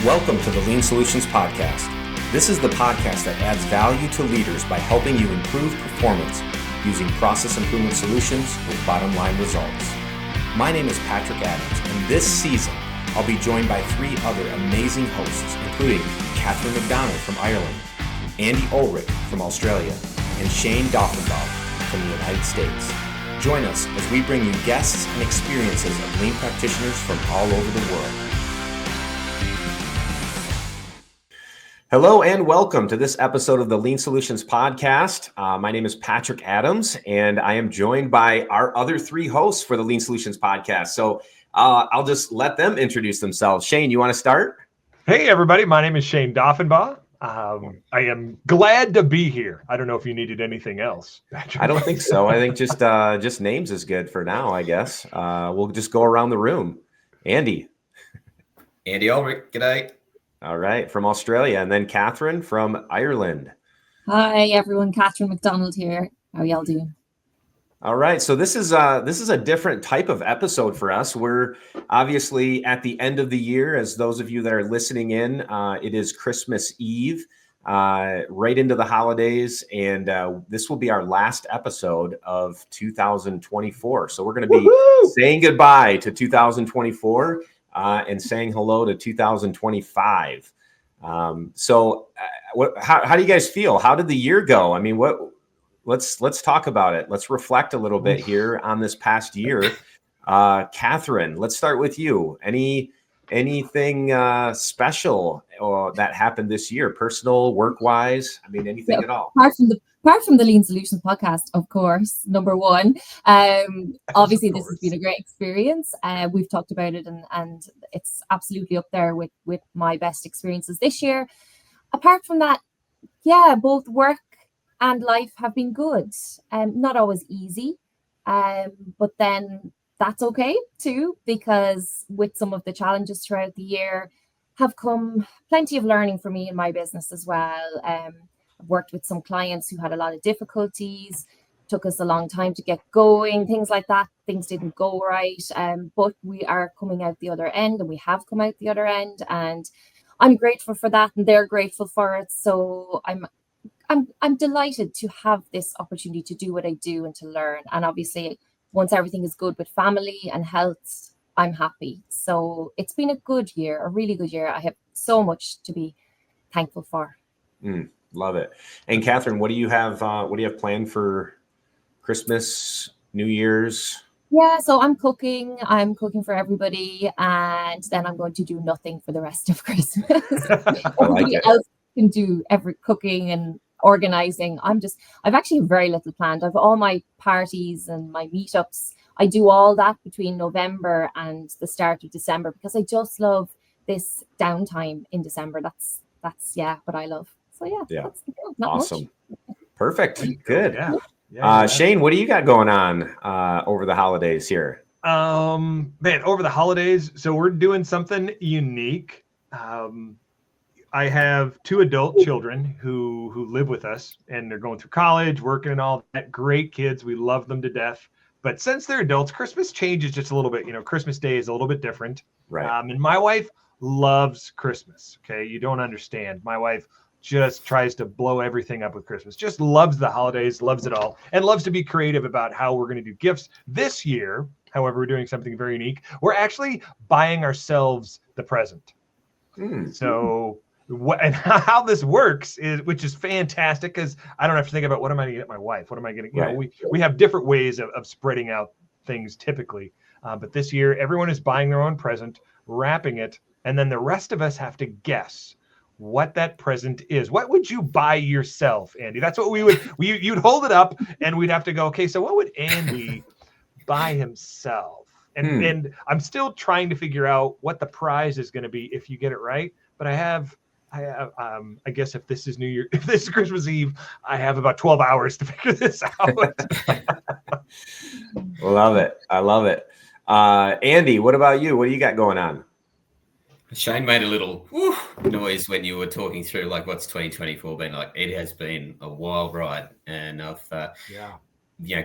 Welcome to the Lean Solutions Podcast. This is the podcast that adds value to leaders by helping you improve performance using process improvement solutions with bottom line results. My name is Patrick Adams, and this season I'll be joined by three other amazing hosts, including Catherine McDonald from Ireland, Andy Olrich from Australia, and Shayne Daughenbaugh from the United States. Join us as we bring you guests and experiences of lean practitioners from all over the world. Hello and welcome to this episode of the Lean Solutions Podcast. My name is Patrick Adams, and I am joined by our other three hosts for the Lean Solutions Podcast. So I'll just let them introduce themselves. Shayne, you want to start? Hey, everybody. My name is Shayne Daughenbaugh. I am glad to be here. I don't know if you needed anything else, Patrick. I don't think so. I think just names is good for now, I guess. We'll just go around the room. Andy. Andy Olrich, g'day. All right, from Australia. And then Catherine from Ireland. Hi, everyone. Catherine McDonald here. How y'all doing? All right, so this is a different type of episode for us. We're obviously at the end of the year. As those of you that are listening in, it is Christmas Eve, right into the holidays, and this will be our last episode of 2024. So we're going to be saying goodbye to 2024 and saying hello to 2025. How do you guys feel? How did the year go? I mean, Let's talk about it. Let's reflect a little bit here on this past year. Catherine, let's start with you. Anything special that happened this year, personal, work-wise? I mean, anything at all? Apart from the Lean Solutions Podcast, of course, number one. Obviously, this has been a great experience. We've talked about it, and it's absolutely up there with my best experiences this year. Apart from that, yeah, both work and life have been good. Not always easy, but then that's okay too, because with some of the challenges throughout the year have come plenty of learning for me in my business as well. I've worked with some clients who had a lot of difficulties, took us a long time to get going, things like that. Things didn't go right, but we are coming out the other end, and we have come out the other end, and I'm grateful for that, and they're grateful for it. So I'm delighted to have this opportunity to do what I do and to learn. And obviously, once everything is good with family and health, I'm happy. So it's been a good year, a really good year. I have so much to be thankful for. Love it. And Catherine, what do you have planned for Christmas, New Year's? Yeah, so I'm cooking for everybody, and then I'm going to do nothing for the rest of Christmas. Everybody else can do every cooking and organizing. I've actually very little planned. I've all my parties and my meetups. I do all that between November and the start of December because I just love this downtime in December. That's what I love. So yeah. That's awesome. Much. Perfect. Good. Yeah. Shayne, what do you got going on over the holidays here? Over the holidays, so we're doing something unique. I have two adult children who live with us, and they're going through college, working and all that. Great kids. We love them to death. But since they're adults, Christmas changes just a little bit. Christmas Day is a little bit different. Right. And my wife loves Christmas. Okay. You don't understand. My wife just tries to blow everything up with Christmas, just loves the holidays, loves it all, and loves to be creative about how we're going to do gifts. This year, however, we're doing something very unique. We're actually buying ourselves the present. So and how this works which is fantastic, because I don't have to think about what am I going to get my wife, what am I going to, right. We have different ways of spreading out things typically, but this year everyone is buying their own present, wrapping it, and then the rest of us have to guess what that present is. What would you buy yourself, Andy? That's what you'd hold it up, and we'd have to go, okay, so what would Andy buy himself? And I'm still trying to figure out what the prize is going to be if you get it right. But I guess if this is if this is Christmas Eve, I have about 12 hours to figure this out. Love it. I love it. Andy, what about you? What do you got going on? Shayne made a little noise when you were talking through like what's 2024 been like. It has been a wild ride, and I've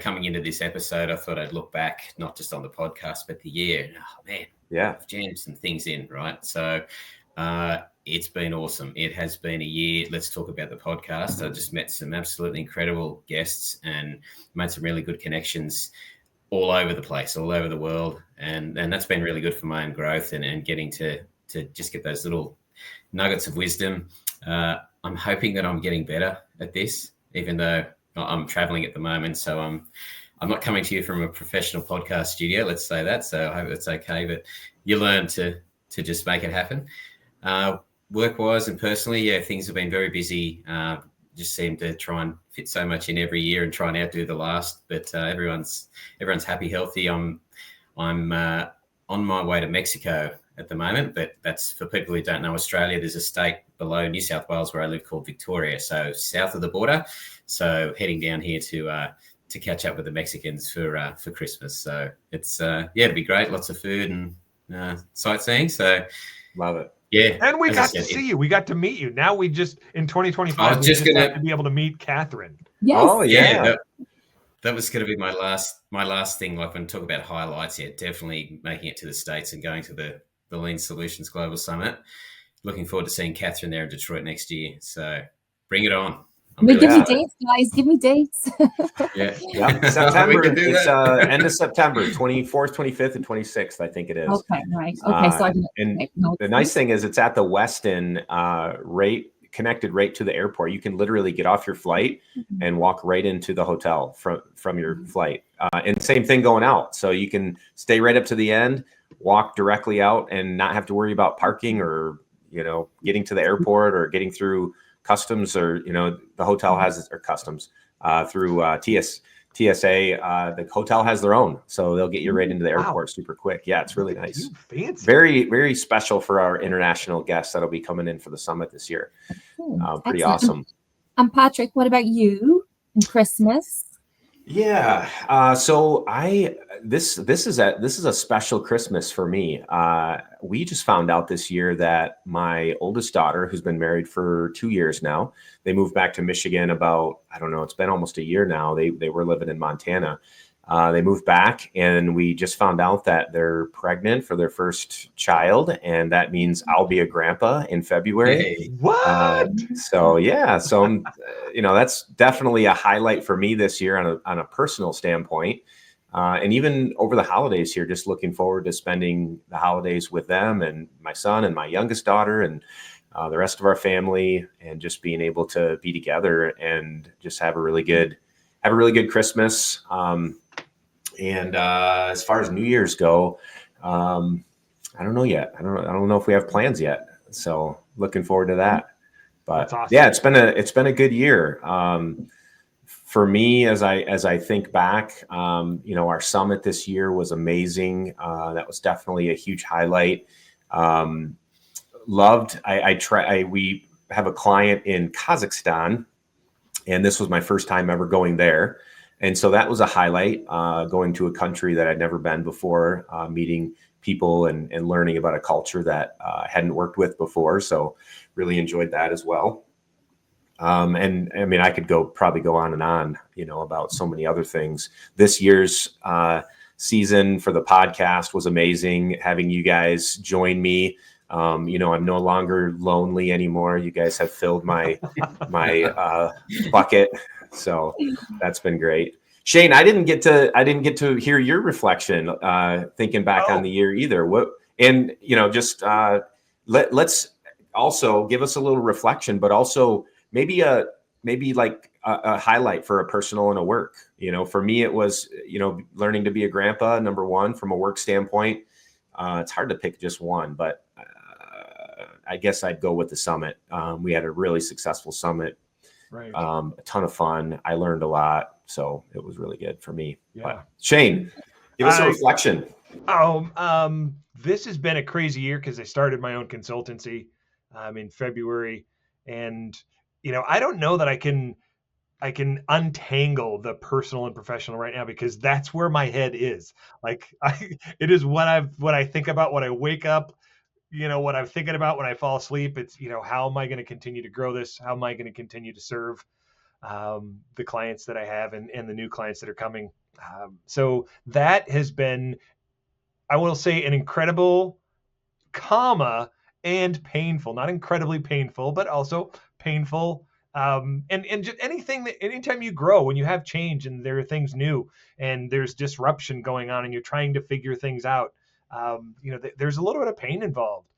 coming into this episode, I thought I'd look back not just on the podcast but the year. Oh man, I've jammed some things in, right? So It's been awesome. It has been a year. Let's talk about the podcast. I just met some absolutely incredible guests and made some really good connections all over the place, all over the world. And that's been really good for my own growth and getting to just get those little nuggets of wisdom. I'm hoping that I'm getting better at this, even though I'm traveling at the moment. So I'm not coming to you from a professional podcast studio, let's say that. So I hope it's okay, but you learn to just make it happen. Work-wise and personally, yeah, things have been very busy. Just seem to try and fit so much in every year and try and outdo the last. But everyone's happy, healthy. I'm on my way to Mexico at the moment, but that's for people who don't know Australia. There's a state below New South Wales where I live called Victoria, so south of the border. So heading down here to catch up with the Mexicans for Christmas. So it's it'd be great. Lots of food and sightseeing. So love it. Yeah, and we got to see you. We got to meet you. Now we just in 2025. I was just gonna have to be able to meet Catherine. Yes. Oh yeah. That was going to be my last thing. Like when I talk about highlights, yeah, definitely making it to the States and going to the Lean Solutions Global Summit. Looking forward to seeing Catherine there in Detroit next year. So bring it on. Give me dates, guys. Give me dates. Yeah. September. It's end of September, 24th, 25th, and 26th, I think it is. Okay, right. Okay, so the nice thing is it's at the Westin connected right to the airport. You can literally get off your flight and walk right into the hotel from your flight. And same thing going out. So you can stay right up to the end, walk directly out, and not have to worry about parking or getting to the airport or getting through customs, or the hotel has or customs through TSA. The hotel has their own, so they'll get you right into the airport super quick. Yeah, it's really nice. Fancy. Very, very special for our international guests that'll be coming in for the summit this year. Pretty awesome. And Patrick, what about you and Christmas? Yeah. So this is a special Christmas for me. We just found out this year that my oldest daughter, who's been married for 2 years now, they moved back to Michigan about, I don't know, it's been almost a year now. They were living in Montana. They moved back, and we just found out that they're pregnant for their first child, and that means I'll be a grandpa in February. Hey. What? So that's definitely a highlight for me this year on a personal standpoint, and even over the holidays here. Just looking forward to spending the holidays with them and my son and my youngest daughter and the rest of our family, and just being able to be together and just have a really good Christmas. And as far as New Year's go, I don't know yet. I don't know if we have plans yet. So looking forward to that. But awesome. Yeah, it's been a good year. For me, as I think back, our summit this year was amazing. That was definitely a huge highlight. Loved. We have a client in Kazakhstan, and this was my first time ever going there. And so that was a highlight, going to a country that I'd never been before, meeting people and learning about a culture that I hadn't worked with before. So really enjoyed that as well. And I mean, I could probably go on and on, about so many other things. This year's season for the podcast was amazing. Having you guys join me. I'm no longer lonely anymore. You guys have filled my bucket. So that's been great. Shayne, I didn't get to hear your reflection, thinking back on the year either. Let's also give us a little reflection, but also maybe like a highlight for a personal and a work. For me, it was, learning to be a grandpa, number one, from a work standpoint. It's hard to pick just one, but I guess I'd go with the summit. We had a really successful summit. Right. A ton of fun. I learned a lot, so it was really good for me. Yeah. But Shayne, give us a reflection. This has been a crazy year because I started my own consultancy in February, and I don't know that I can untangle the personal and professional right now, because that's where my head is. Like it is what I think about when I wake up. What I'm thinking about when I fall asleep. It's, how am I going to continue to grow this? How am I going to continue to serve the clients that I have and the new clients that are coming? So that has been, I will say, an incredible, and painful, not incredibly painful, but also painful. And just anytime you grow, when you have change and there are things new and there's disruption going on and you're trying to figure things out, there's a little bit of pain involved.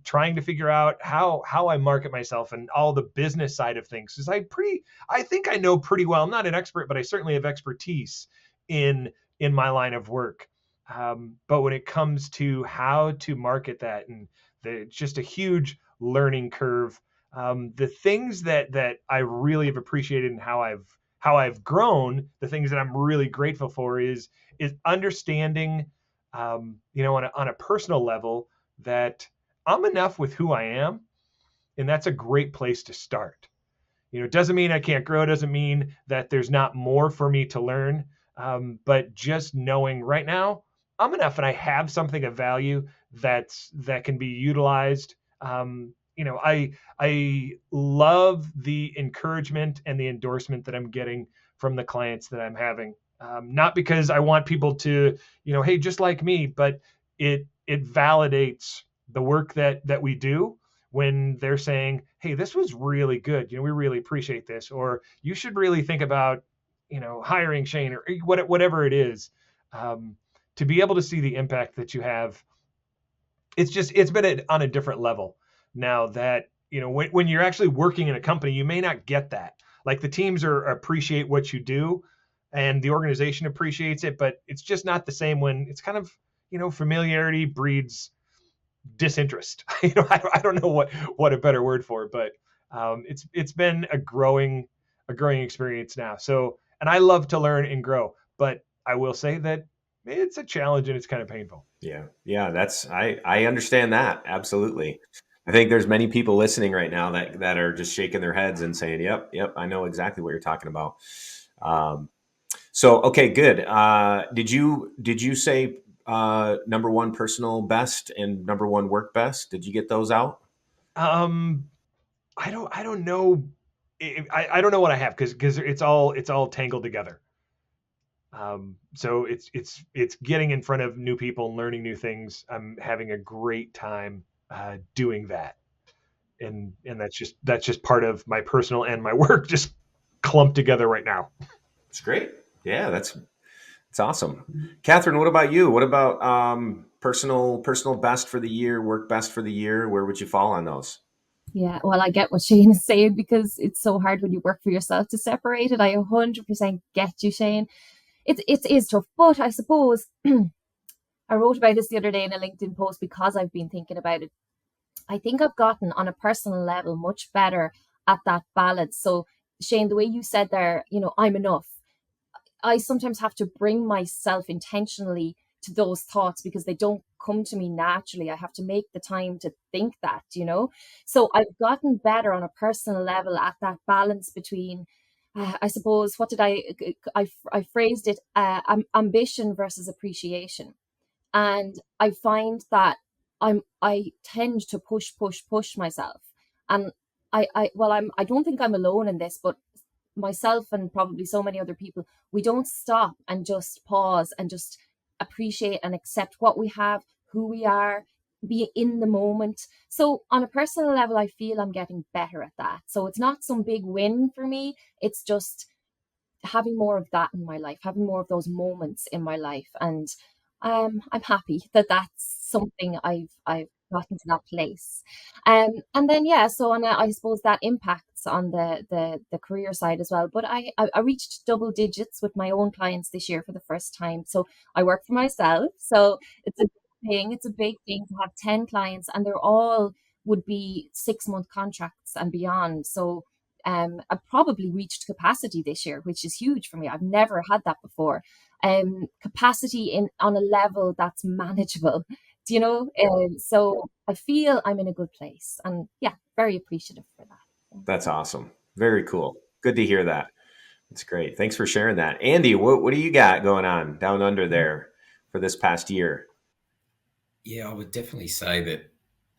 Trying to figure out how I market myself and all the business side of things. Because I think I know pretty well. I'm not an expert, but I certainly have expertise in my line of work. But when it comes to how to market that, and just a huge learning curve. The things that I really have appreciated and how I've grown, the things that I'm really grateful for is understanding, on a personal level, that I'm enough with who I am, and that's a great place to start. It doesn't mean I can't grow. It doesn't mean that there's not more for me to learn. But just knowing right now I'm enough and I have something of value that can be utilized. I love the encouragement and the endorsement that I'm getting from the clients that I'm having. Not because I want people to, hey, just like me, but it validates the work that we do when they're saying, hey, this was really good. We really appreciate this, or you should really think about, hiring Shayne, or whatever it is. To be able to see the impact that you have, it's been on a different level now that, when you're actually working in a company, you may not get that. Like the teams appreciate what you do and the organization appreciates it, but it's just not the same when it's kind of, familiarity breeds disinterest. I don't know what a better word for it, but it's been a growing experience now. So, and I love to learn and grow, but I will say that it's a challenge and it's kind of painful. Yeah. I understand that. Absolutely. I think there's many people listening right now that are just shaking their heads and saying, yep, I know exactly what you're talking about. So, okay, good. Did you say number one personal best and number one work best? Did you get those out? I don't know. I don't know what I have because it's all tangled together. So it's getting in front of new people and learning new things. I'm having a great time doing that, and that's just part of my personal and my work just clumped together right now. It's great. Yeah, that's awesome. Catherine, what about you? What about personal best for the year, work best for the year? Where would you fall on those? Yeah, well, I get what Shayne is saying because it's so hard when you work for yourself to separate it. I 100% get you, Shayne. It is tough, but I suppose I wrote about this the other day in a LinkedIn post because I've been thinking about it. I think I've gotten on a personal level much better at that balance. So, Shayne, the way you said there, I'm enough. I sometimes have to bring myself intentionally to those thoughts because they don't come to me naturally. I have to make the time to think that, So I've gotten better on a personal level at that balance between, I suppose, what did I phrased it, ambition versus appreciation. And I find that I tend to push myself. And I don't think I'm alone in this, but myself and probably so many other people, we don't stop and just pause and just appreciate and accept what we have, who we are, be in the moment. So on a personal level, I feel I'm getting better at that. So it's not some big win for me. It's just having more of that in my life, having more of those moments in my life. And I'm happy that that's something I've gotten to that place. And then, so I suppose that impacts on the career side as well. But I reached double digits with my own clients this year for the first time. So I work for myself. So it's a thing. It's a big thing to have 10 clients, and they're all would be 6-month contracts and beyond. So I've probably reached capacity this year, which is huge for me. I've never had that before. Capacity on a level that's manageable, so I feel I'm in a good place, and very appreciative for that. That's awesome. Very cool. Good to hear that. That's great. Thanks for sharing that. Andy, what do you got going on down under there for this past year? Yeah, I would definitely say that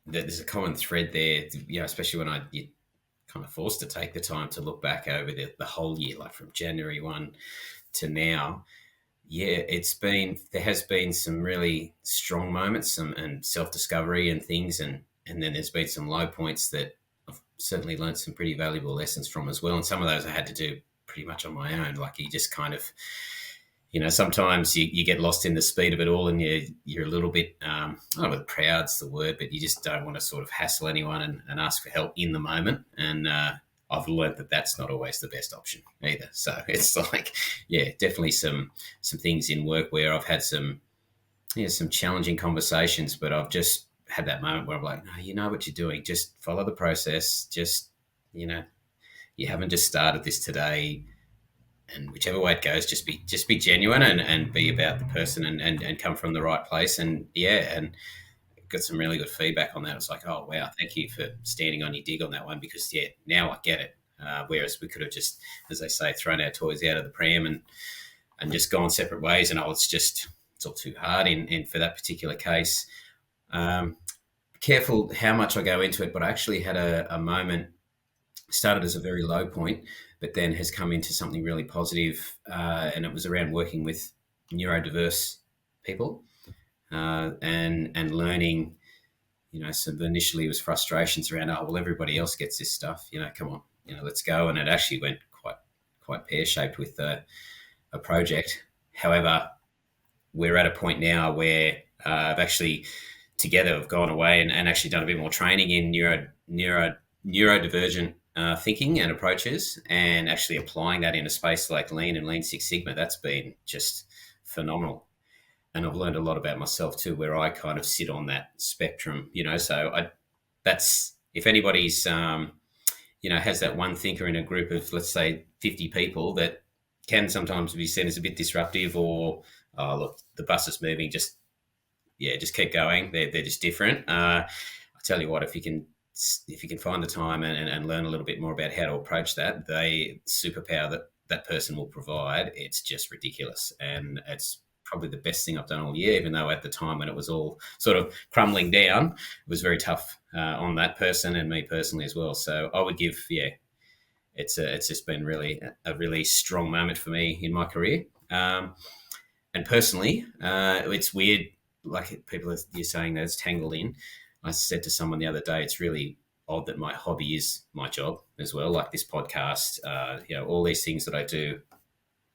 there's a common thread there, especially when you're kind of forced to take the time to look back over the whole year, like from January 1 to now. Yeah, there has been some really strong moments and self-discovery and things and and then there's been some low points that I've certainly learned some pretty valuable lessons from as well. And some of those I had to do pretty much on my own. Like you just kind of, sometimes you get lost in the speed of it all, and you're a little bit, I don't know if proud's the word, but you just don't want to sort of hassle anyone and ask for help in the moment. And I've learned that that's not always the best option either. So it's like, definitely some things in work where I've had some challenging conversations, but I've just had that moment where I'm like, no, you know what you're doing. Just follow the process. Just, you haven't just started this today. And whichever way it goes, just be genuine and be about the person and come from the right place. And and got some really good feedback on that. It's like, oh wow, thank you for standing on your dig on that one, because now I get it. Whereas we could have just, as they say, thrown our toys out of the pram and just gone separate ways. And it's all too hard in for that particular case. Careful how much I go into it, but I actually had a moment, started as a very low point, but then has come into something really positive, and it was around working with neurodiverse people and learning. So initially it was frustrations around, oh well, everybody else gets this stuff. Come on, let's go. And it actually went quite pear-shaped with a project. However, we're at a point now where I've actually together have gone away and actually done a bit more training in neurodivergent thinking and approaches, and actually applying that in a space like Lean and Lean Six Sigma. That's been just phenomenal. And I've learned a lot about myself too, where I kind of sit on that spectrum, so that's, if anybody's, has that one thinker in a group of, let's say 50 people that can sometimes be seen as a bit disruptive, or, oh, look, the bus is moving, just keep going. They're just different. I tell you what, if you can find the time and learn a little bit more about how to approach that, the superpower that person will provide, it's just ridiculous. And it's probably the best thing I've done all year, even though at the time when it was all sort of crumbling down, it was very tough on that person and me personally as well. So I would give, it's just been really a really strong moment for me in my career. And personally, it's weird, like people you're saying that it's tangled in. I said to someone the other day, it's really odd that my hobby is my job as well, like this podcast, all these things that I do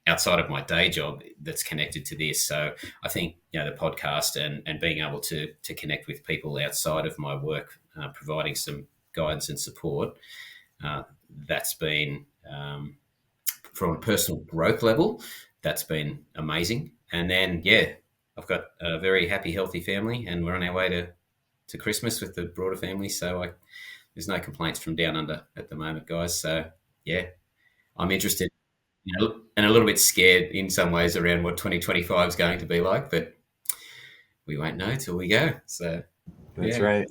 outside of my day job that's connected to this. So I think, the podcast and being able to connect with people outside of my work, providing some guidance and support, that's been, from a personal growth level, that's been amazing. And then, I've got a very happy, healthy family, and we're on our way to Christmas with the broader family. So there's no complaints from down under at the moment, guys. So, I'm interested, and a little bit scared in some ways around what 2025 is going to be like, but we won't know till we go. So that's right.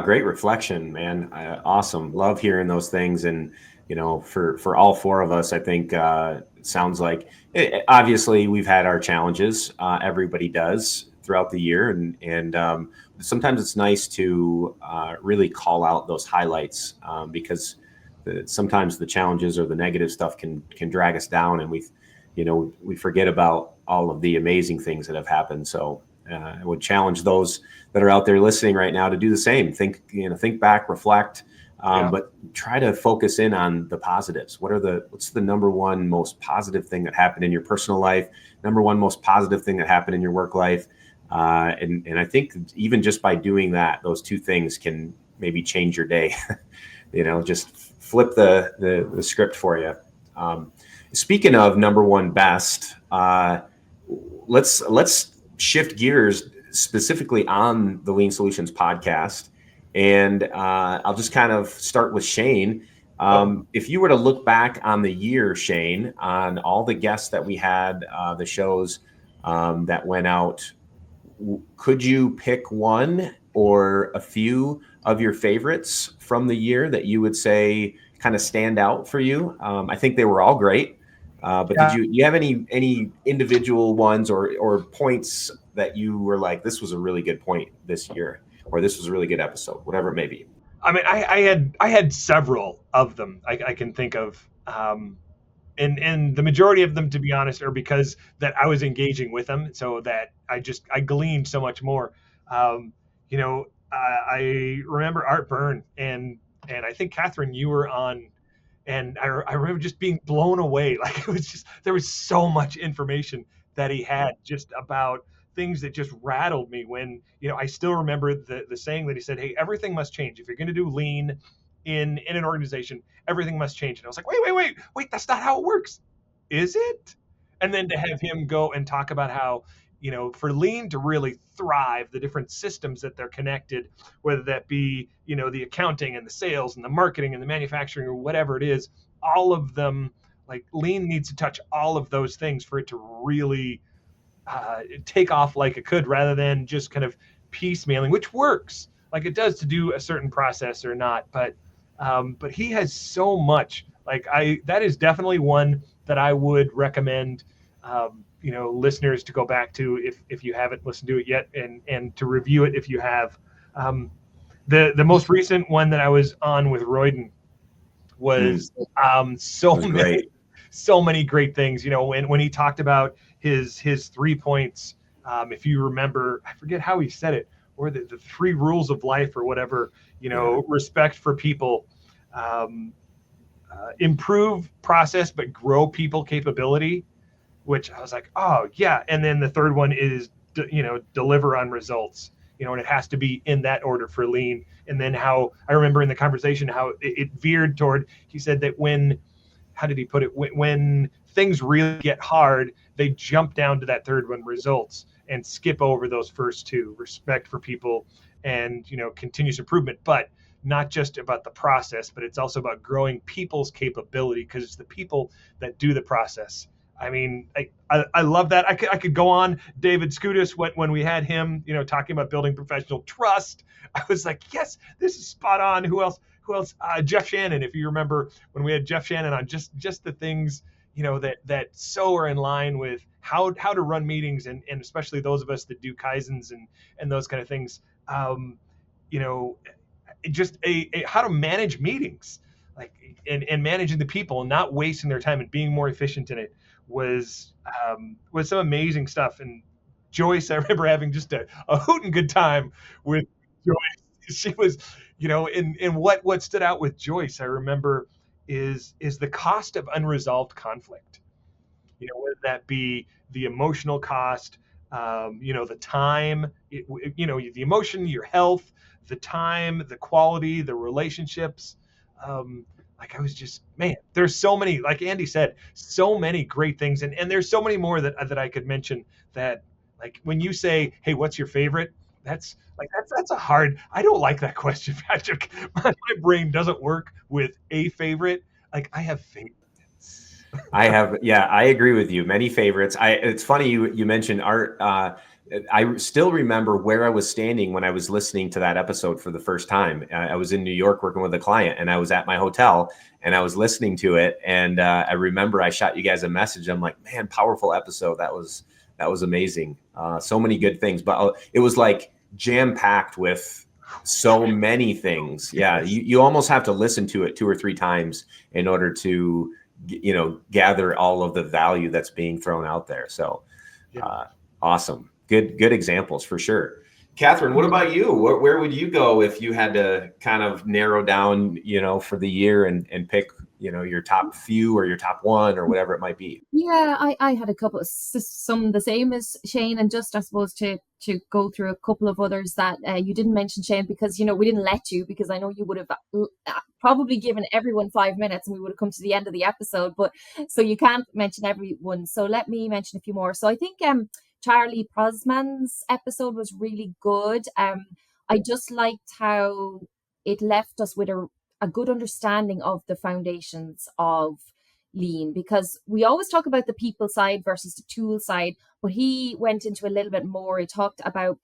Great reflection, man. Awesome. Love hearing those things. And, for all four of us, I think it sounds like obviously we've had our challenges. Everybody does throughout the year. And sometimes it's nice to really call out those highlights because sometimes the challenges or the negative stuff can drag us down, and we forget about all of the amazing things that have happened. So I would challenge those that are out there listening right now to do the same. Think back, reflect, but try to focus in on the positives. What's the number one most positive thing that happened in your personal life? Number one most positive thing that happened in your work life? And I think even just by doing that, those two things can maybe change your day. Just flip the script for you. Speaking of number one best, let's shift gears specifically on the Lean Solutions podcast. And I'll just kind of start with Shayne. If you were to look back on the year, Shayne, on all the guests that we had, the shows that went out, could you pick one or a few of your favorites from the year that you would say kind of stand out for you? I think they were all great, but did you have any individual ones or points that you were like, this was a really good point this year, or this was a really good episode, whatever it may be? I mean, I had several of them I can think of. And the majority of them, to be honest, are because that I was engaging with them, so that I gleaned so much more. I remember Art Byrne and I think Catherine, you were on, and I remember just being blown away. Like it was just, there was so much information that he had just about things that just rattled me when, I still remember the saying that he said, hey, everything must change. If you're going to do lean in an organization, everything must change. And I was like, wait, that's not how it works. Is it? And then to have him go and talk about how, for lean to really thrive, the different systems that they're connected, whether that be, the accounting and the sales and the marketing and the manufacturing or whatever it is, all of them, like lean needs to touch all of those things for it to really take off like it could, rather than just kind of piecemealing, which works like it does to do a certain process or not. But he has so much. Like that is definitely one that I would recommend, listeners to go back to if you haven't listened to it yet, and to review it if you have. The most recent one that I was on with Royden was so many great things. When he talked about his 3 points, if you remember, I forget how he said it, or the 3 rules of life or whatever. Respect for people, improve process but grow people capability, which I was like, oh yeah. And then the third one is deliver on results, and it has to be in that order for lean. And then how I remember in the conversation how it veered toward, he said that how did he put it, when things really get hard, they jump down to that third one, results, and skip over those first 2, respect for people and continuous improvement. But not just about the process, but it's also about growing people's capability, because it's the people that do the process. I mean, I love that. I could go on. David Skoudas, when we had him, talking about building professional trust, I was like, yes, this is spot on. Who else? Jeff Shannon, if you remember when we had Jeff Shannon on, just the things, that so are in line with how to run meetings, and especially those of us that do Kaizens and those kind of things. Just how to manage meetings, like and managing the people and not wasting their time and being more efficient in it was some amazing stuff. And Joyce, I remember having just a hooting good time with Joyce. She was, and what stood out with Joyce, I remember, is the cost of unresolved conflict. Whether that be the emotional cost, the time, the emotion, your health, the time, the quality, the relationships. Like I was just, man, there's so many, like Andy said, so many great things. And there's so many more that I could mention that, like when you say, hey, what's your favorite? That's a hard, I don't like that question, Patrick. My brain doesn't work with a favorite. Like I have favorites. I agree with you. Many favorites. It's funny you mentioned art. I still remember where I was standing when I was listening to that episode for the first time. I was in New York working with a client, and I was at my hotel and I was listening to it. And I remember I shot you guys a message. I'm like, man, powerful episode. That was amazing. So many good things, but it was like jam packed with so many things. Yeah. You almost have to listen to it 2 or 3 times in order to, gather all of the value that's being thrown out there. So awesome. Good examples for sure. Catherine, what about you? Where would you go if you had to kind of narrow down, for the year and pick, your top few or your top one or whatever it might be? Yeah, I had a couple of some the same as Shayne, and just I suppose to go through a couple of others that you didn't mention, Shayne, because we didn't let you, because I know you would have probably given everyone 5 minutes and we would have come to the end of the episode, but so you can't mention everyone. So let me mention a few more. So I think Charlie Prosman's episode was really good. I just liked how it left us with a good understanding of the foundations of lean, because we always talk about the people side versus the tool side, but he went into a little bit more. He talked about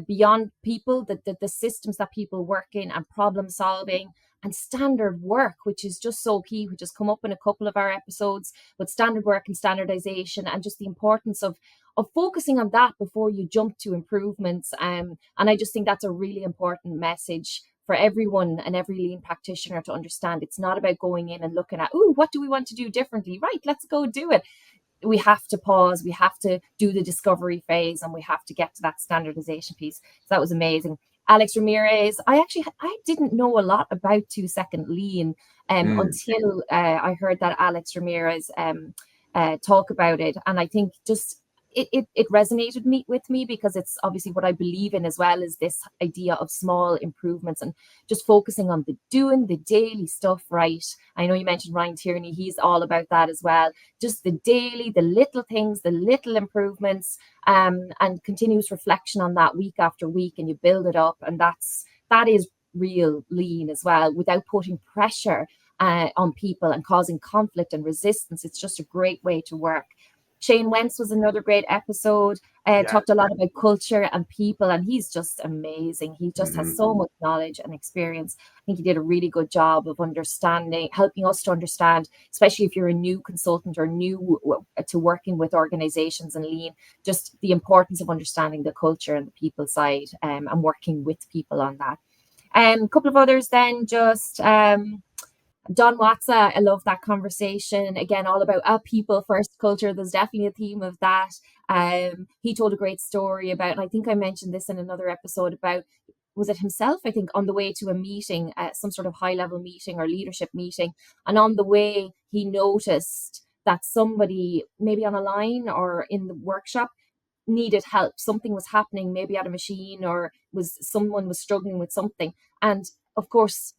beyond people, the systems that people work in, and problem solving and standard work, which is just so key, which has come up in a couple of our episodes, but standard work and standardization, and just the importance of focusing on that before you jump to improvements. And I just think that's a really important message for everyone and every lean practitioner to understand. It's not about going in and looking at, what do we want to do differently? Right, let's go do it. We have to pause, we have to do the discovery phase, and we have to get to that standardization piece. So that was amazing. Alex Ramirez. I didn't know a lot about 2-second lean until I heard that Alex Ramirez talk about it. And I think just it resonated with me because it's obviously what I believe in as well, is this idea of small improvements and just focusing on doing the daily stuff right. I know you mentioned Ryan Tierney, he's all about that as well. Just the little things, the little improvements, and continuous reflection on that week after week, and you build it up. And that is real lean as well, without putting pressure on people and causing conflict and resistance. It's just a great way to work. Shayne Wentz was another great episode. Talked a lot about culture and people, and he's just amazing. He just has so much knowledge and experience. I think he did a really good job of helping us to understand, especially if you're a new consultant or new to working with organizations and lean, just the importance of understanding the culture and the people side, and working with people on that. A couple of others then, just Don Watsa, I love that conversation. Again, all about a people first culture. There's definitely a theme of that. He told a great story about, and I think I mentioned this in another episode, about, was it himself, I think, on the way to a meeting, some sort of high level meeting or leadership meeting. And on the way, he noticed that somebody, maybe on a line or in the workshop, needed help. Something was happening, maybe at a machine, or someone was struggling with something. And of course,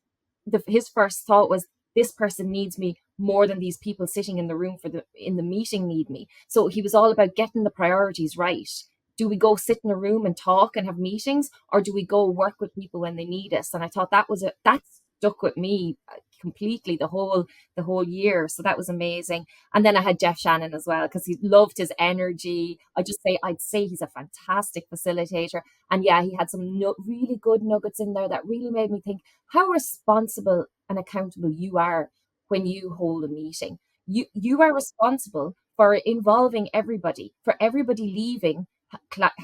his first thought was, this person needs me more than these people sitting in the room in the meeting need me. So he was all about getting the priorities right. Do we go sit in a room and talk and have meetings, or do we go work with people when they need us? And I thought that stuck with me completely the whole year. So that was amazing. And then I had Jeff Shannon as well, because he loved his energy. I'd say he's a fantastic facilitator. And yeah, he had some really good nuggets in there that really made me think how responsible and accountable you are when you hold a meeting. You are responsible for involving everybody, for everybody leaving,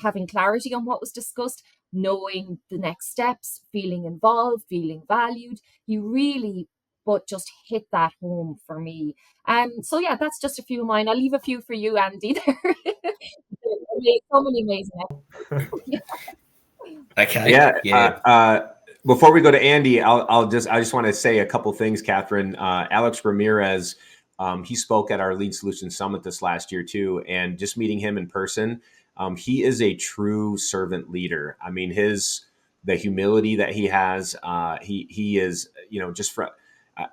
having clarity on what was discussed, knowing the next steps, feeling involved, feeling valued. You really just hit that home for me. So yeah, that's just a few of mine. I'll leave a few for you, Andy. So many amazing episodes. Yeah. Okay. Yeah. Before we go to Andy, I just want to say a couple things, Catherine. Alex Ramirez, he spoke at our Lean Solutions Summit this last year too, and just meeting him in person, he is a true servant leader. I mean, the humility that he has, he is,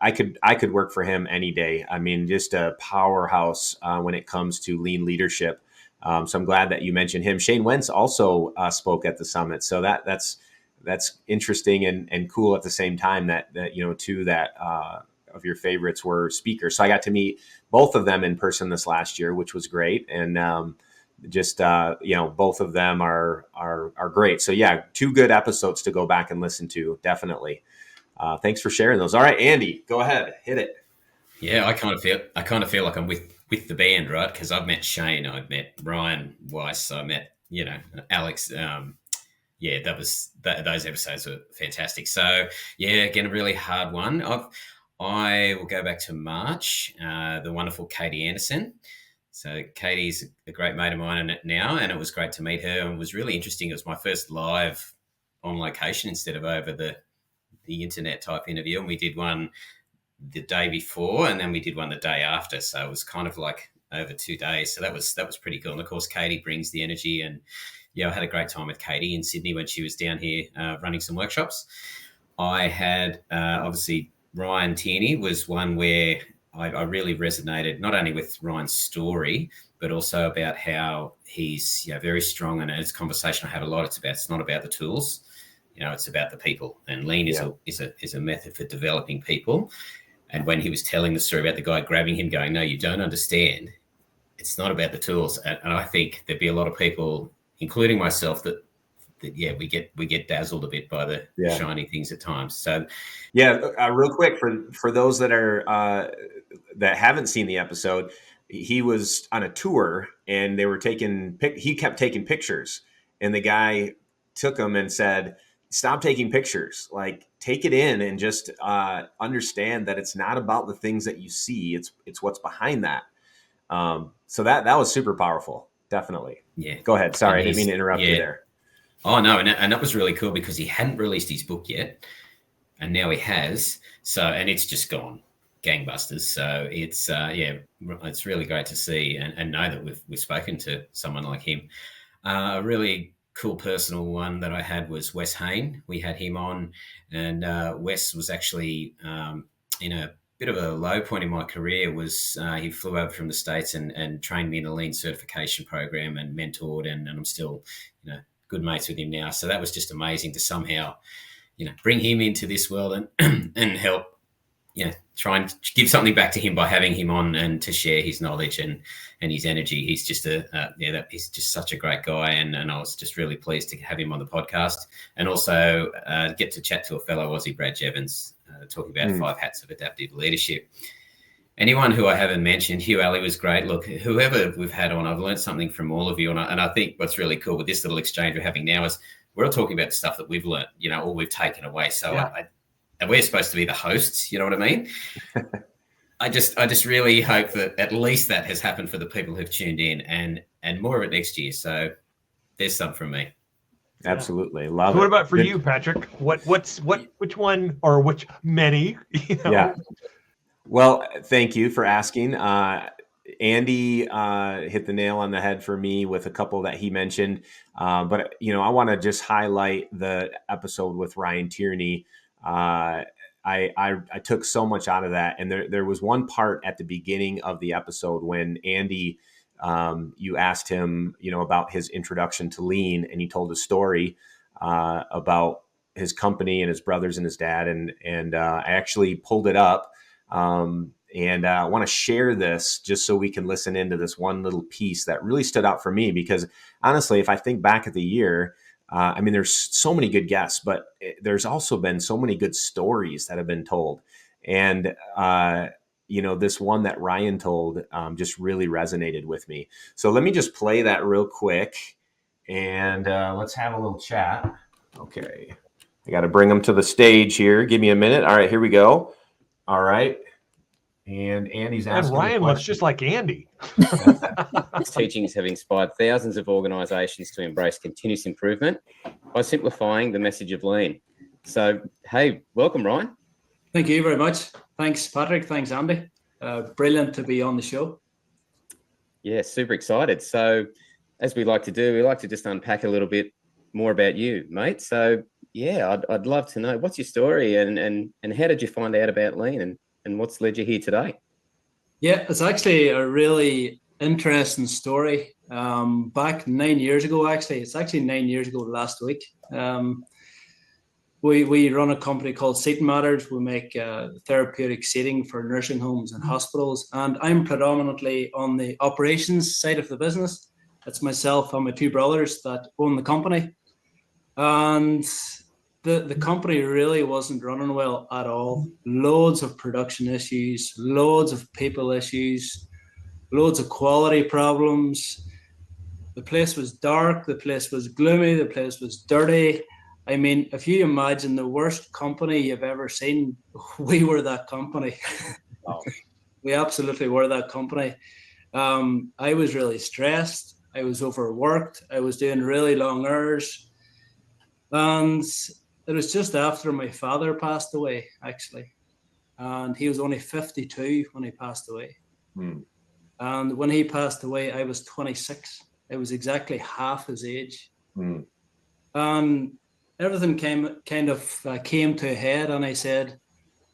I could work for him any day. I mean, just a powerhouse when it comes to lean leadership. So I'm glad that you mentioned him. Shayne Wentz also spoke at the summit, so that's interesting and cool at the same time that two that of your favorites were speakers. So I got to meet both of them in person this last year, which was great. And both of them are great. So yeah, 2 good episodes to go back and listen to. Definitely. Thanks for sharing those. All right, Andy, go ahead, hit it. Yeah, I kind of feel like I'm with the band, right? Because I've met Shayne, I've met Ryan Weiss, I met Alex. Those episodes were fantastic. So yeah, again, a really hard one. I will go back to March. The wonderful Katie Anderson. So Katie's a great mate of mine now, and it was great to meet her. And it was really interesting. It was my first live on location instead of over the internet type interview. And we did one the day before, and then we did one the day after. So it was kind of like over 2 days. So that was pretty cool. And of course, Katie brings the energy. And yeah, I had a great time with Katie in Sydney when she was down here running some workshops. I had obviously Ryan Tierney was one where I really resonated not only with Ryan's story, but also about how he's very strong. And it's a conversation I have a lot. It's not about the tools, it's about the people. And lean is a method for developing people. And when he was telling the story about the guy grabbing him, going, "No, you don't understand. It's not about the tools." And I think there'd be a lot of people, including myself, that we get dazzled a bit by the shiny things at times. So, real quick for those that are that haven't seen the episode, he was on a tour and they were he kept taking pictures, and the guy took him and said, "Stop taking pictures. Like, take it in and just understand that it's not about the things that you see. It's what's behind that." So that was super powerful. Definitely. Yeah. Go ahead. Sorry, I didn't mean to interrupt you there. Oh no, and that was really cool because he hadn't released his book yet, and now he has. So, and it's just gone gangbusters. So it's it's really great to see and know that we've spoken to someone like him. A really cool personal one that I had was Wes Hayne. We had him on, and Wes was actually in a bit of a low point in my career. Was he flew over from the States and trained me in a lean certification program and mentored, and I'm still, good mates with him now. So that was just amazing to somehow, bring him into this world and and help, try and give something back to him by having him on and to share his knowledge and his energy. He's just he's just such a great guy, and I was just really pleased to have him on the podcast, and also get to chat to a fellow Aussie, Brad Jevons, talking about 5 hats of adaptive leadership. Anyone who I haven't mentioned, Hugh Alley was great. Look, whoever we've had on, I've learned something from all of you. And I think what's really cool with this little exchange we're having now is we're all talking about the stuff that we've learned, or we've taken away. So and we're supposed to be the hosts, you know what I mean? I just really hope that at least that has happened for the people who've tuned in and more of it next year. So there's some from me. Absolutely. Love so it. What about for you, Patrick? Which one or which many? Yeah. Well, thank you for asking. Andy hit the nail on the head for me with a couple that he mentioned. But, I want to just highlight the episode with Ryan Tierney. I took so much out of that. And there was one part at the beginning of the episode when Andy, you asked him, about his introduction to lean, and he told a story about his company and his brothers and his dad. And I actually pulled it up. And I want to share this just so we can listen into this one little piece that really stood out for me, because honestly, if I think back at the year, there's so many good guests, but there's also been so many good stories that have been told. And, this one that Ryan told just really resonated with me. So let me just play that real quick and let's have a little chat. Okay. I got to bring them to the stage here. Give me a minute. All right, here we go. All right. And Andy's asking. And Ryan looks just like Andy. His teachings have inspired thousands of organisations to embrace continuous improvement by simplifying the message of lean. So, hey, welcome, Ryan. Thank you very much. Thanks, Patrick. Thanks, Andy. Brilliant to be on the show. Yeah, super excited. So, as we like to do, we like to just unpack a little bit more about you, mate. So, yeah, I'd love to know what's your story and how did you find out about lean and what's led you here today? Yeah, it's actually a really interesting story. Back 9 years ago, it's actually 9 years ago last week. We run a company called Seating Matters. We make therapeutic seating for nursing homes and hospitals. And I'm predominantly on the operations side of the business. It's myself and my 2 brothers that own the company. And the company really wasn't running well at all. Loads of production issues, loads of people issues, loads of quality problems. The place was dark, the place was gloomy, the place was dirty. I mean, if you imagine the worst company you've ever seen, we were that company. Wow. We absolutely were that company. I was really stressed. I was overworked. I was doing really long hours. And it was just after my father passed away, actually. And he was only 52 when he passed away. And when he passed away, I was 26. I was exactly half his age. And everything came to a head, and I said,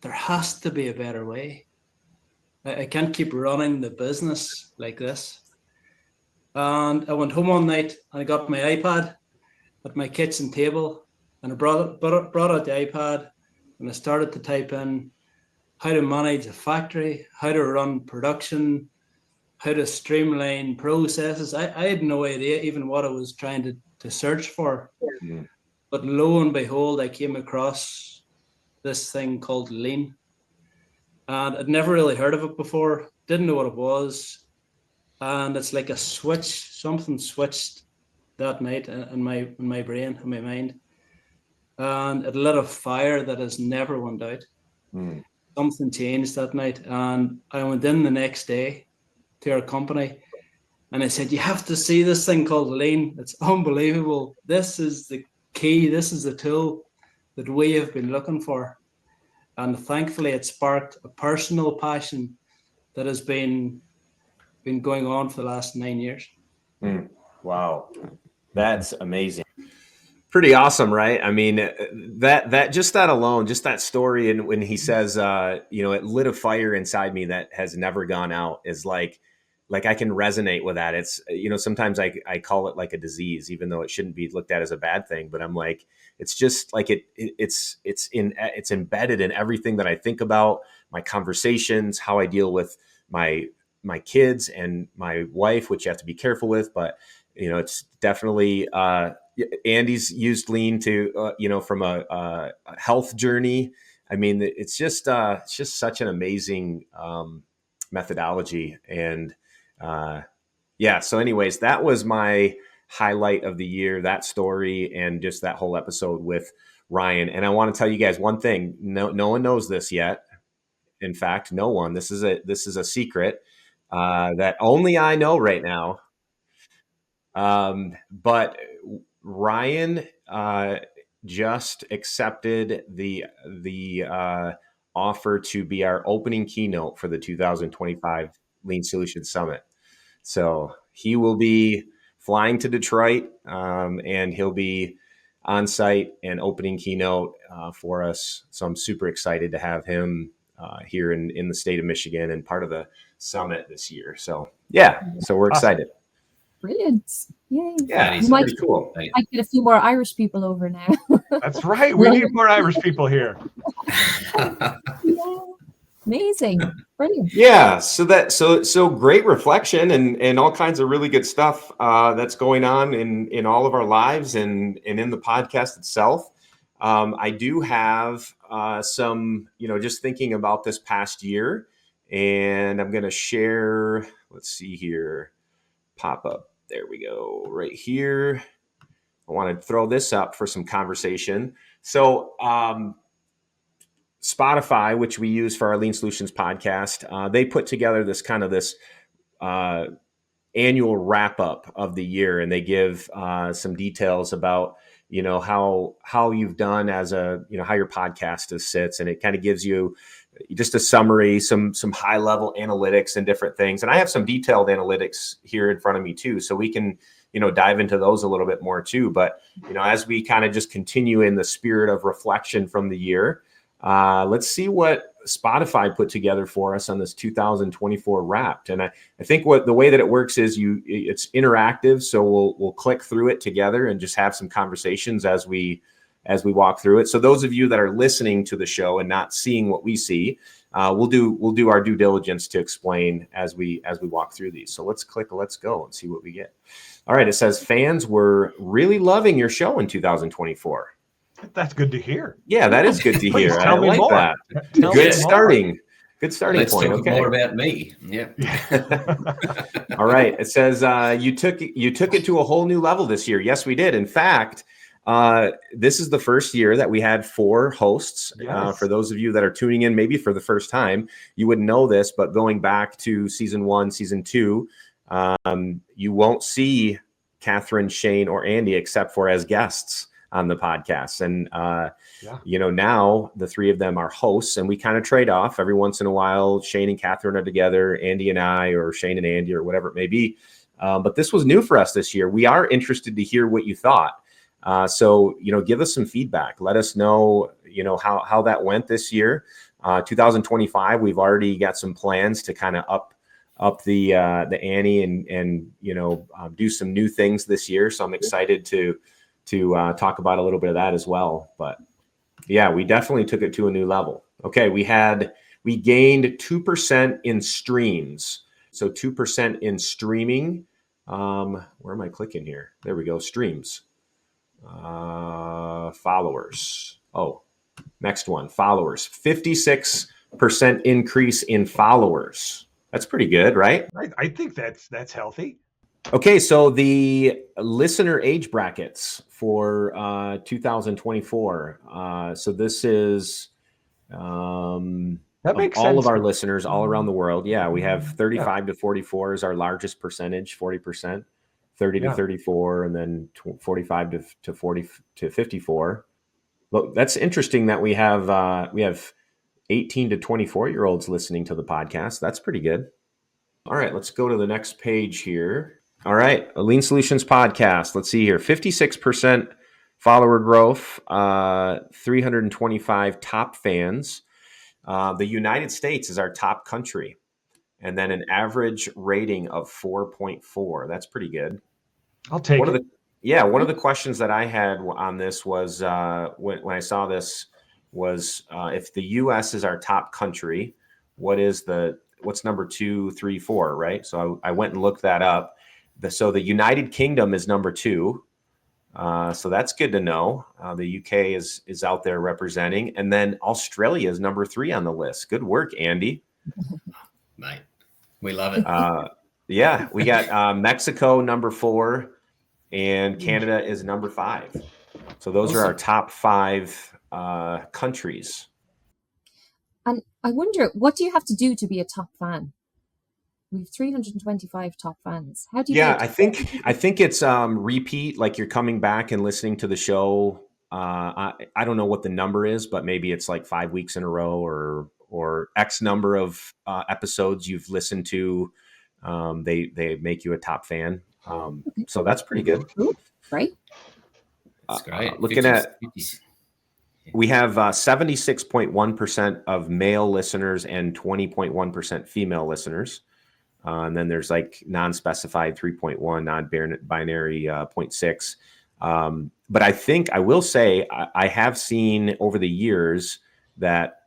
there has to be a better way. I can't keep running the business like this. And I went home one night and I got my iPad at my kitchen table, and I brought out the iPad and I started to type in how to manage a factory, how to run production, how to streamline processes. I had no idea even what I was trying to search for. But lo and behold, I came across this thing called lean. And I'd never really heard of it before, didn't know what it was. And it's like a switch, something switched that night in my brain, in my mind. And it lit a fire that has never went out. Something changed that night. And I went in the next day to our company, And I said, you have to see this thing called lean. It's unbelievable. This is the key. This is the tool that we have been looking for. And thankfully, it sparked a personal passion that has been going on for the last 9 years. Wow. That's amazing. Pretty awesome, right? I mean, that just that alone, just that story, and when he says, it lit a fire inside me that has never gone out, is like I can resonate with that. It's, sometimes I call it like a disease, even though it shouldn't be looked at as a bad thing. But I'm like, it's just like it's embedded in everything that I think about, my conversations, how I deal with my kids and my wife, which you have to be careful with, but it's definitely. Andy's used lean to, from a health journey. I mean, it's just such an amazing methodology. And so anyways, that was my highlight of the year, that story, and just that whole episode with Ryan. And I want to tell you guys one thing. No one knows this yet. In fact, no one. This is a secret that only I know right now. But Ryan just accepted the offer to be our opening keynote for the 2025 Lean Solutions Summit. So he will be flying to Detroit, and he'll be on site and opening keynote for us. So I'm super excited to have him here in the state of Michigan and part of the summit this year. So so we're excited. Brilliant. Yay. Yeah, it's pretty cool. I get a few more Irish people over now. That's right. We need more Irish people here. Yeah. Amazing. Brilliant. Yeah. So great reflection and all kinds of really good stuff that's going on in all of our lives and in the podcast itself. I do have some, just thinking about this past year, and I'm going to share, let's see here. Pop up. There we go. Right here. I want to throw this up for some conversation. So Spotify, which we use for our Lean Solutions podcast, they put together this annual wrap up of the year, and they give some details about how you've done as how your podcast sits, and it kind of gives you just a summary, some high level analytics and different things. And I have some detailed analytics here in front of me too, so we can dive into those a little bit more too. But as we kind of just continue in the spirit of reflection from the year, let's see what Spotify put together for us on this 2024 Wrapped. And I think the way that it works is it's interactive, so we'll click through it together and just have some conversations as we walk through it. So those of you that are listening to the show and not seeing what we see, we'll do our due diligence to explain as we walk through these. So let's go and see what we get. All right. It says fans were really loving your show in 2024. That's good to hear. Yeah, that is good to hear. Tell I me like more. that. Tell Good me starting. Good starting Let's point. talk Okay. more about me. Yeah. All right. It says you took it to a whole new level this year. Yes, we did. In fact, this is the first year that we had 4 hosts. Yes. For those of you that are tuning in, maybe for the first time, you wouldn't know this, but going back to season 1, season 2, you won't see Catherine, Shayne, or Andy except for as guests on the podcast. And, now the 3 of them are hosts, and we kind of trade off every once in a while. Shayne and Catherine are together, Andy and I, or Shayne and Andy, or whatever it may be. But this was new for us this year. We are interested to hear what you thought. So give us some feedback. Let us know, how that went this year. 2025, we've already got some plans to kind of up the ante and do some new things this year. So I'm excited to talk about a little bit of that as well. But yeah, we definitely took it to a new level. Okay, we gained 2% in streams. So 2% in streaming. Where am I clicking here? There we go. Streams. Followers. Oh, next one. Followers. 56% increase in followers. That's pretty good, right? I think that's healthy. Okay, so the listener age brackets for 2024. So this is That makes all sense. of our listeners all around the world. Yeah, we have 35 to 44 is our largest percentage, 40%, 30 to 34, and then 45 to 40 to 54. But that's interesting that we have 18 to 24-year-olds listening to the podcast. That's pretty good. All right, let's go to the next page here. All right, a Lean Solutions podcast. Let's see here. 56% follower growth, 325 top fans. The United States is our top country, and then an average rating of 4.4. That's pretty good. I'll take it. One of the questions that I had on this was when I saw this was if the U.S. is our top country, what's number 2, 3, 4, right? So I went and looked that up. So the United Kingdom is number 2. So that's good to know. The UK is out there representing, and then Australia is number 3 on the list. Good work, Andy. Mate, we love it. Yeah, we got Mexico number 4, and Canada is number 5. So those are our top 5 countries. And I wonder, what do you have to do to be a top fan? We have 325 top fans. How do you? Yeah, I think it's repeat. Like you're coming back and listening to the show. I don't know what the number is, but maybe it's like 5 weeks in a row, or X number of episodes you've listened to. They make you a top fan. So that's pretty good. Right. That's great. Looking at. We have 76.1% of male listeners and 20.1% female listeners. And then there's like non-specified 3.1, non-binary 0.6. But I will say I have seen over the years that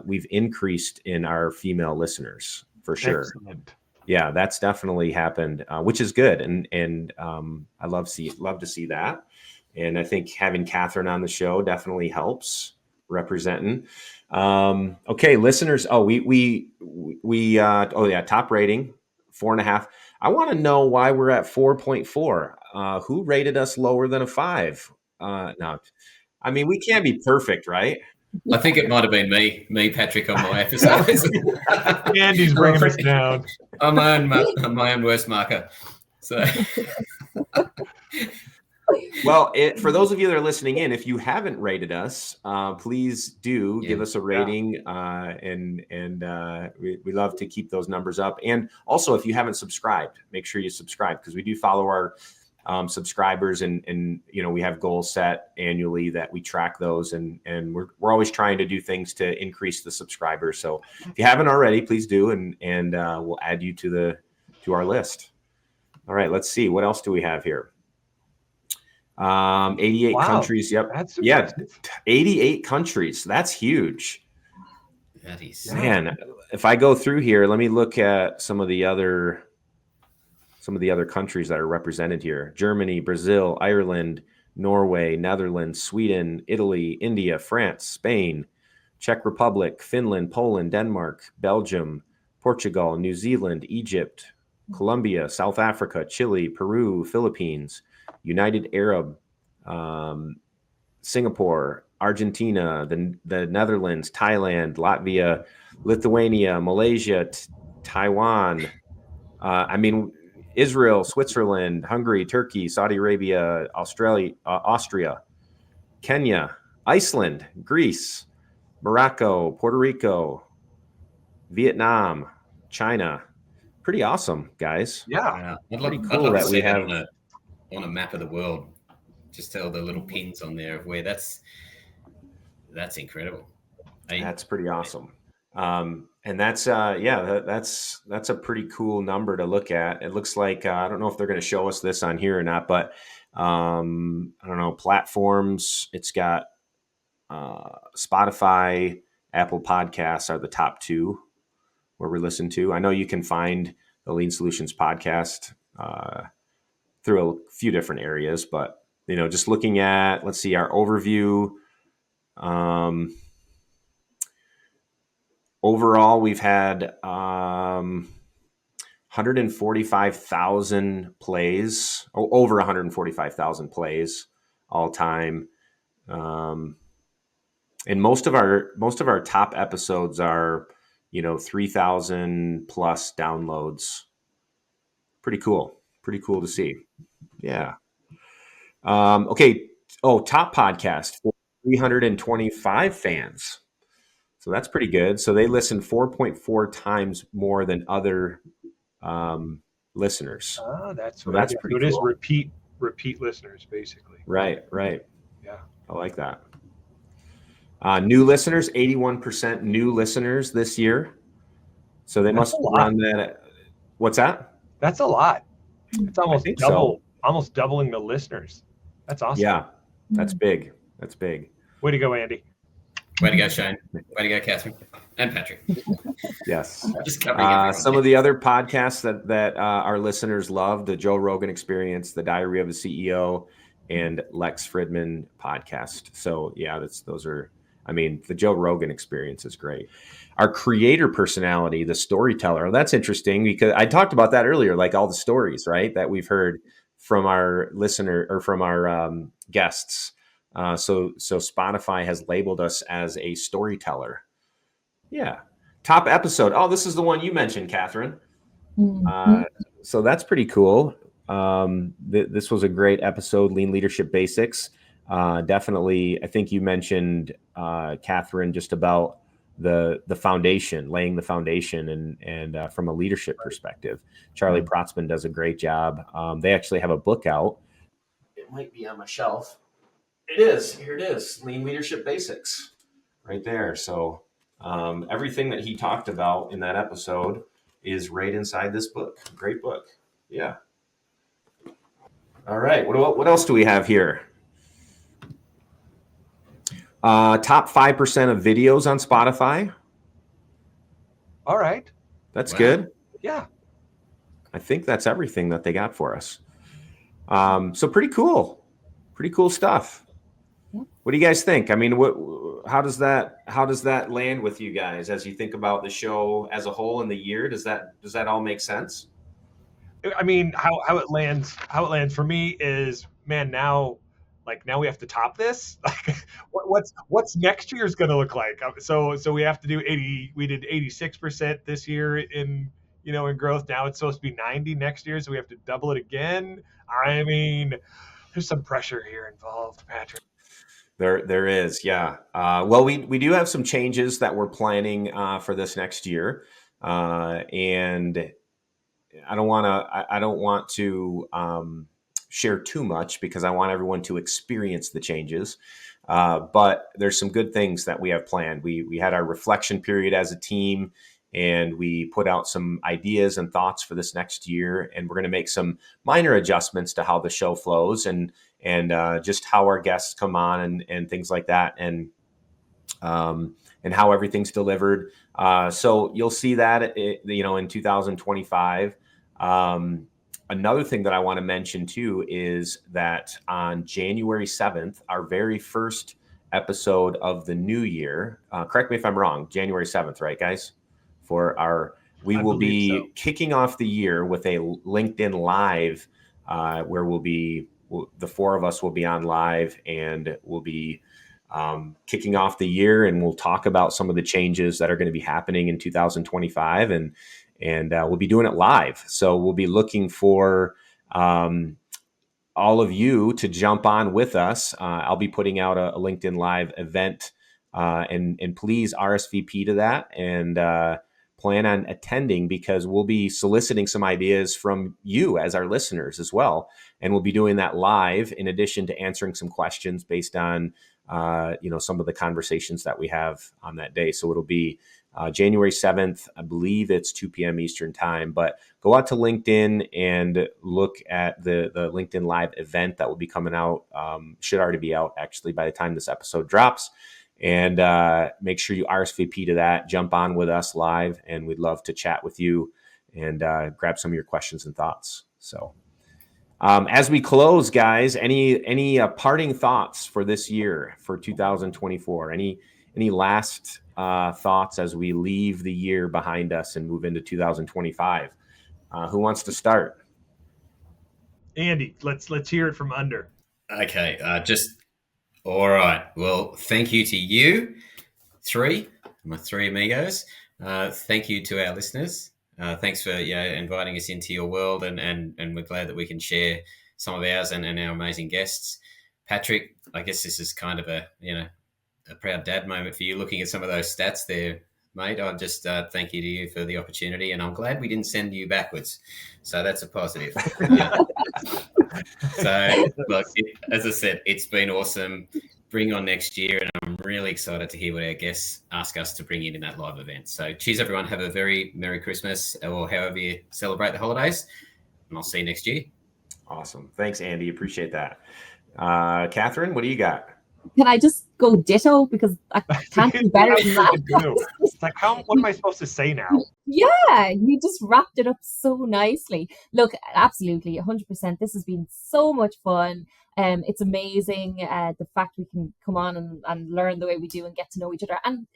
we've increased in our female listeners for sure. Excellent. Yeah, that's definitely happened, which is good. And I love to see that. And I think having Catherine on the show definitely helps representing. Okay, listeners. Oh, top rating 4.5. I want to know why we're at 4.4. Who rated us lower than a 5? No, I mean, we can't be perfect, right? I think it might have been me, Patrick, on my episode. Andy's bringing us down. I'm my own worst marker. So. Well, for those of you that are listening in, if you haven't rated us, please do give us a rating, and we love to keep those numbers up. And also, if you haven't subscribed, make sure you subscribe, because we do follow our subscribers, and we have goals set annually that we track those, and we're always trying to do things to increase the subscribers. So if you haven't already, please do, and we'll add you to our list. All right, let's see, what else do we have here? 88 countries. Yep. That's 88 countries. That's huge. That is. Man, if I go through here, let me look at some of the other countries that are represented here. Germany, Brazil, Ireland, Norway, Netherlands, Sweden, Italy, India, France, Spain, Czech Republic, Finland, Poland, Denmark, Belgium, Portugal, New Zealand, Egypt, Colombia, South Africa, Chile, Peru, Philippines, United Arab, Singapore, Argentina, the Netherlands, Thailand, Latvia, Lithuania, Malaysia, Taiwan. Israel, Switzerland, Hungary, Turkey, Saudi Arabia, Australia, Austria, Kenya, Iceland, Greece, Morocco, Puerto Rico, Vietnam, China. Pretty awesome, guys. Yeah. I'd love to see that on a map of the world. Just tell the little pins on there of where that's incredible. That's pretty awesome. And that's a pretty cool number to look at. It looks like I don't know if they're going to show us this on here or not, but I don't know, platforms. It's got Spotify, Apple Podcasts are the top 2 where we listen to. I know you can find the Lean Solutions podcast through a few different areas, but just looking at, let's see, our overview. Overall, we've had 145,000 plays, over 145,000 plays all time. And most of our top episodes are, 3,000 plus downloads. Pretty cool to see. Yeah. Okay. Oh, top podcast for 325 fans. So that's pretty good. So they listen 4.4 times more than other listeners. Oh, that's so that's pretty cool. It is repeat listeners, basically. Right. Yeah. I like that. New listeners, 81% new listeners this year. So they must run that. What's that? That's a lot. It's almost almost doubling the listeners. That's awesome. Yeah, that's big. Way to go, Andy. Way to go, Shayne. Way to go, Catherine and Patrick. Yes. Just covering some of the other podcasts that our listeners love: the Joe Rogan Experience, the Diary of a CEO, and Lex Fridman podcast. So yeah, those are. I mean, the Joe Rogan Experience is great. Our creator personality, the storyteller, that's interesting because I talked about that earlier, like all the stories, right, that we've heard from our listener or from our guests. So Spotify has labeled us as a storyteller. Yeah. Top episode. Oh, this is the one you mentioned, Catherine. So that's pretty cool. This was a great episode, Lean Leadership Basics. Definitely, I think you mentioned, Catherine, just about the foundation, laying the foundation, and from a leadership perspective. Charlie Protzman does a great job. They actually have a book out. It might be on my shelf. It is. Here it is. Lean Leadership Basics, right there. So everything that he talked about in that episode is right inside this book. Great book. Yeah. All right. What else do we have here? Top 5% of videos on Spotify. All right. That's good. Yeah. I think that's everything that they got for us. So pretty cool stuff. What do you guys think? I mean, how does that land with you guys as you think about the show as a whole in the year? Does that all make sense? I mean, how it lands for me is, man, now we have to top this. Like, what's next year's going to look like? So we have to do 80. We did 86% this year in growth. Now it's supposed to be 90 next year, so we have to double it again. I mean, there's some pressure here involved, Patrick. There is, yeah. Well, we do have some changes that we're planning for this next year, and I don't want to share too much because I want everyone to experience the changes. But there's some good things that we have planned. We had our reflection period as a team, and we put out some ideas and thoughts for this next year. And we're going to make some minor adjustments to how the show flows and just how our guests come on and things like that. And how everything's delivered. So you'll see that, in 2025. Another thing that I want to mention too is that on January 7th, our very first episode of the new year, correct me if I'm wrong, January 7th, right, guys? We will be kicking off the year with a LinkedIn Live, where the four of us will be on live, and we'll be kicking off the year, and we'll talk about some of the changes that are going to be happening in 2025, and we'll be doing it live. So we'll be looking for all of you to jump on with us. I'll be putting out a LinkedIn Live event, and please RSVP to that and plan on attending, because we'll be soliciting some ideas from you as our listeners as well. And we'll be doing that live in addition to answering some questions based on some of the conversations that we have on that day. So it'll be January 7th. I believe it's 2 p.m. Eastern time, but go out to LinkedIn and look at the LinkedIn Live event that will be coming out. Should already be out actually by the time this episode drops. And make sure you RSVP to that, jump on with us live, and we'd love to chat with you and grab some of your questions and thoughts. So as we close, guys, any parting thoughts for this year, for 2024? Any last thoughts as we leave the year behind us and move into 2025? Who wants to start? Andy, let's hear it from under. Okay, All right. Well, thank you to you, my three amigos. Thank you to our listeners. Thanks for inviting us into your world, and we're glad that we can share some of ours and our amazing guests. Patrick, I guess this is kind of a proud dad moment for you, looking at some of those stats there, mate. I'll just thank you to you for the opportunity, and I'm glad we didn't send you backwards. So that's a positive. So, look, as I said, it's been awesome. Bring on next year, and I'm really excited to hear what our guests ask us to bring in that live event. So cheers, everyone. Have a very Merry Christmas, or however you celebrate the holidays, and I'll see you next year. Awesome. Thanks, Andy. Appreciate that. Catherine, what do you got? Can I just go ditto, because I can't do better than that? It's like, what am I supposed to say now? Yeah, you just wrapped it up so nicely. Look, absolutely, 100%. This has been so much fun. It's amazing the fact we can come on and learn the way we do and get to know each other. And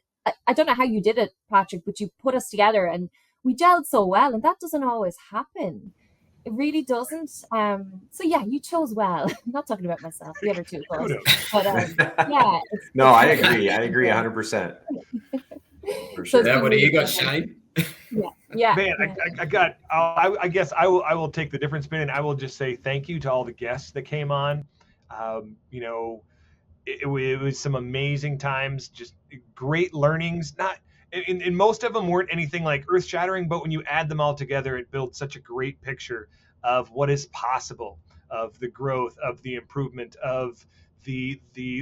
I don't know how you did it, Patrick, but you put us together and we gelled so well, and that doesn't always happen. It really doesn't. So yeah, you chose well. I'm not talking about myself, the other two, of course. But yeah. No, I agree. I agree 100%. For sure. So what do you got, Shayne? Yeah. Man, yeah. I guess I will take the different spin, and I will just say thank you to all the guests that came on. It was some amazing times, just great learnings. And most of them weren't anything like earth-shattering, but when you add them all together, it builds such a great picture of what is possible, of the growth, of the improvement, of the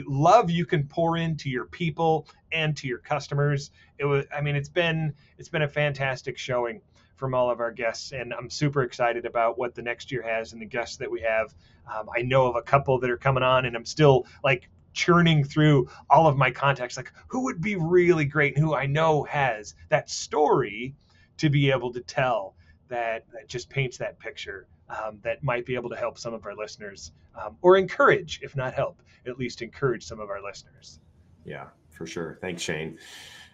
love you can pour into your people and to your customers. It's been a fantastic showing from all of our guests, and I'm super excited about what the next year has and the guests that we have. I know of a couple that are coming on, and I'm still like churning through all of my contacts, like who would be really great and who I know has that story to be able to tell that just paints that picture that might be able to help some of our listeners, or encourage, if not help, at least encourage some of our listeners. Yeah, for sure. Thanks, Shayne.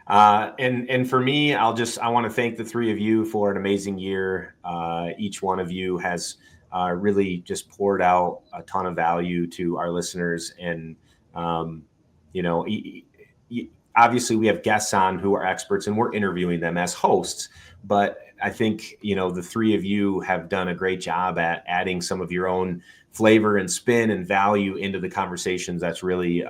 And for me, I want to thank the three of you for an amazing year. Each one of you has really just poured out a ton of value to our listeners, and obviously we have guests on who are experts and we're interviewing them as hosts, but I think, the three of you have done a great job at adding some of your own flavor and spin and value into the conversations. That's really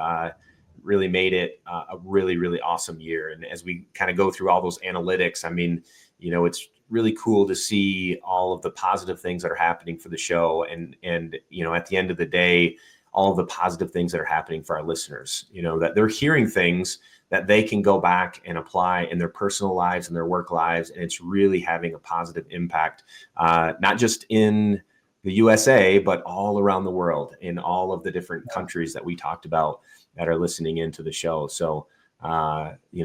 made it a really, really awesome year. And as we kind of go through all those analytics, it's really cool to see all of the positive things that are happening for the show. And at the end of the day, all of the positive things that are happening for our listeners, that they're hearing things that they can go back and apply in their personal lives and their work lives. And it's really having a positive impact, not just in the USA, but all around the world, in all of the different countries that we talked about that are listening into the show. So,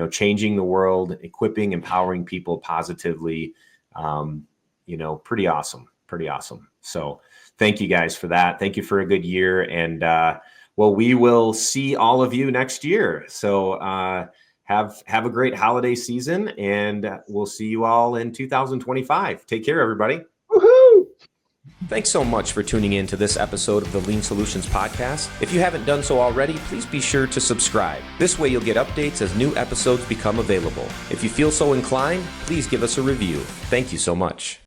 changing the world, equipping, empowering people positively, pretty awesome. So thank you guys for that. Thank you for a good year. And, we will see all of you next year. So have a great holiday season, and we'll see you all in 2025. Take care, everybody. Woohoo! Thanks so much for tuning in to this episode of the Lean Solutions Podcast. If you haven't done so already, please be sure to subscribe. This way you'll get updates as new episodes become available. If you feel so inclined, please give us a review. Thank you so much.